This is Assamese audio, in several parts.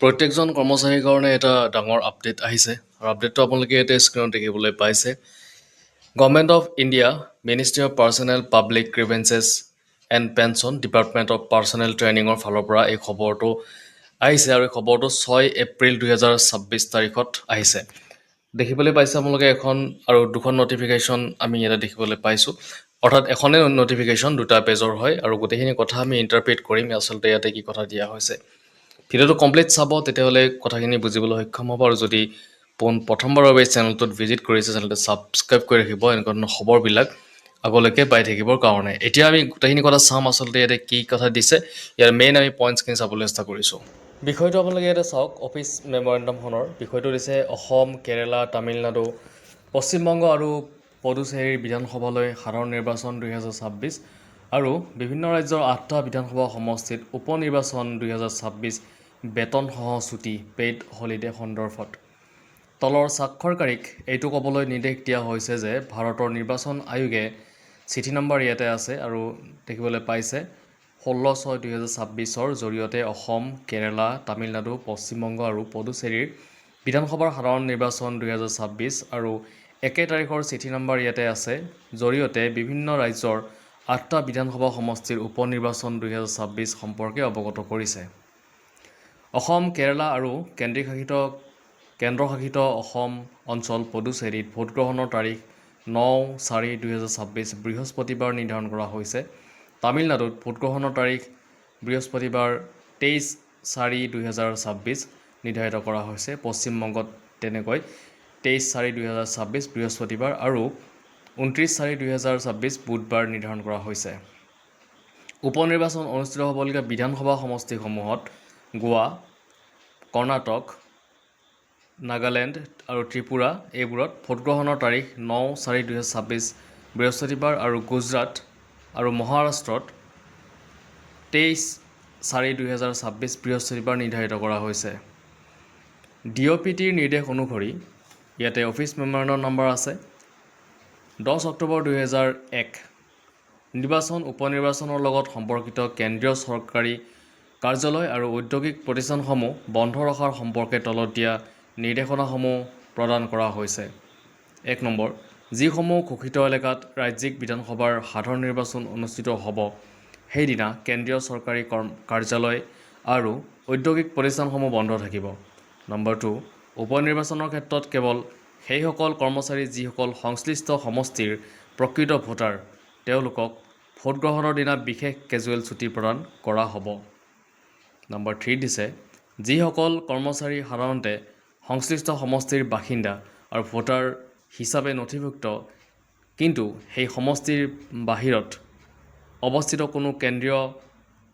প্ৰত্যেকজন কৰ্মচাৰীৰ কাৰণে এটা ডাঙৰ আপডেট আহিছে আৰু আপডেটটো আপোনালোকে এতিয়া স্ক্ৰীনত দেখিবলৈ পাইছে government of India ministry of personnel public grievances and pension department of personnel ট্ৰেইনিঙৰ ফালৰ পৰা এই খবৰটো আহিছে আৰু এই খবৰটো 6 এপ্ৰিল 2026 তাৰিখত আহিছে দেখিবলৈ পাইছে আপোনালোকে এখন আৰু দুখন নটিফিকেশ্যন আমি ইয়াতে দেখিবলৈ পাইছোঁ অৰ্থাৎ এখনে নটিফিকেশ্যন দুটা পেজৰ হয় আৰু গোটেইখিনি কথা আমি ইণ্টাৰপ্ৰেট কৰিম আচলতে ইয়াতে কি কথা দিয়া হৈছে ভিডিঅ'টো কমপ্লিট চাব তেতিয়াহ'লে কথাখিনি বুজিবলৈ সক্ষম হ'ব আৰু যদি প্ৰথমবাৰৰ বাবে চেনেলটোত ভিজিট কৰিছে চেনেলটো ছাবস্ক্ৰাইব কৰি ৰাখিব এনেকুৱা ধৰণৰ খবৰবিলাক আগলৈকে পাই থাকিবৰ কাৰণে এতিয়া আমি গোটেইখিনি কথা চাম আচলতে ইয়াতে কি কথা দিছে ইয়াৰ মেইন আমি পইণ্টছখিনি চাবলৈ চেষ্টা কৰিছোঁ বিষয়টো আপোনালোকে ইয়াতে চাওক অফিচ মেমৰেণ্ডামখনৰ বিষয়টো দিছে অসম কেৰালা তামিলনাডু পশ্চিমবংগ আৰু পুডুচেৰীৰ বিধানসভালৈ সাধাৰণ নিৰ্বাচন 2026 আৰু বিভিন্ন ৰাজ্যৰ 8টা বিধানসভা সমষ্টিত উপ নিৰ্বাচন 2026 বেতনসহ ছুটি পেইড হলিডে সন্দৰ্ভত তলৰ স্বাক্ষৰকাৰীক এইটো ক'বলৈ নিৰ্দেশ দিয়া হৈছে যে ভাৰতৰ নিৰ্বাচন আয়োগে চিঠি নম্বৰ ইয়াতে আছে আৰু দেখিবলৈ পাইছে 16/6/2026 জৰিয়তে অসম কেৰালা তামিলনাডু পশ্চিমবংগ আৰু পুডুচেৰীৰ বিধানসভাৰ সাধাৰণ নিৰ্বাচন 2026 আৰু একে তাৰিখৰ চিঠি নম্বৰ ইয়াতে আছে জৰিয়তে বিভিন্ন ৰাজ্যৰ 8টা বিধানসভা সমষ্টিৰ উপ নিৰ্বাচন 2026 সম্পৰ্কে অৱগত কৰিছে অসম কেৰালা আৰু কেন্দ্ৰশাসিত অসম অঞ্চল পুডুচেৰীত ভোটগ্ৰহণৰ তাৰিখ 9/4/2026 বৃহস্পতিবাৰ নিৰ্ধাৰণ কৰা হৈছে তামিলনাডুত ভোটগ্ৰহণৰ তাৰিখ বৃহস্পতিবাৰ 23/4/2026 নিৰ্ধাৰিত কৰা হৈছে পশ্চিমবংগত তেনেকৈ 23/4/2026 বৃহস্পতিবাৰ আৰু 29/4/2026 বুধবাৰ নিৰ্ধাৰণ কৰা হৈছে উপ নিৰ্বাচন অনুষ্ঠিত হ'বলগীয়া বিধানসভা সমষ্টিসমূহত গোৱা কৰ্ণাটক নাগালেণ্ড আৰু ত্ৰিপুৰা এইবোৰত ভোটগ্ৰহণৰ তাৰিখ 9/4/2026 বৃহস্পতিবাৰ আৰু গুজৰাট আৰু মহাৰাষ্ট্ৰত 23/4/2026 বৃহস্পতিবাৰ নিৰ্ধাৰিত কৰা হৈছে DOPTৰ নিৰ্দেশ অনুসৰি ইয়াতে অফিচ মেমৰেণ্ডাম নম্বৰ আছে 10 অক্টোবৰ 2001 নিৰ্বাচন উপ নিৰ্বাচনৰ লগত সম্পৰ্কিত কেন্দ্ৰীয় চৰকাৰী কাৰ্যালয় আৰু ঔদ্যোগিক প্ৰতিষ্ঠানসমূহ বন্ধ ৰখাৰ সম্পৰ্কে তলত দিয়া নিৰ্দেশনাসমূহ প্ৰদান কৰা হৈছে 1 নম্বৰ যিসমূহ ঘোষিত এলেকাত ৰাজ্যিক বিধানসভাৰ সাধাৰণ নিৰ্বাচন অনুষ্ঠিত হ'ব সেইদিনা কেন্দ্ৰীয় চৰকাৰী কাৰ্যালয় আৰু ঔদ্যোগিক প্ৰতিষ্ঠানসমূহ বন্ধ থাকিব নম্বৰ 2 উপ নিৰ্বাচনৰ ক্ষেত্ৰত কেৱল সেইসকল কৰ্মচাৰী যিসকল সংশ্লিষ্ট সমষ্টিৰ প্ৰকৃত ভোটাৰ তেওঁলোকক ভোটগ্ৰহণৰ দিনা বিশেষ কেজুৱেল ছুটি প্ৰদান কৰা হ'ব নম্বৰ 3 দিছে যিসকল কৰ্মচাৰী সাধাৰণতে সংশ্লিষ্ট সমষ্টিৰ বাসিন্দা আৰু ভোটাৰ হিচাপে নথিভুক্ত কিন্তু সেই সমষ্টিৰ বাহিৰত অৱস্থিত কোনো কেন্দ্ৰীয়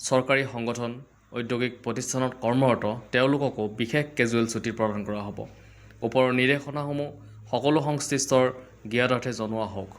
চৰকাৰী সংগঠন ঔদ্যোগিক প্ৰতিষ্ঠানত কৰ্মৰত তেওঁলোককো বিশেষ কেজুৱেল ছুটি প্ৰদান কৰা হ'ব ওপৰৰ নিৰ্দেশনাসমূহ সকলো সংশ্লিষ্টৰ জ্ঞাতাৰ্থে জনোৱা হওক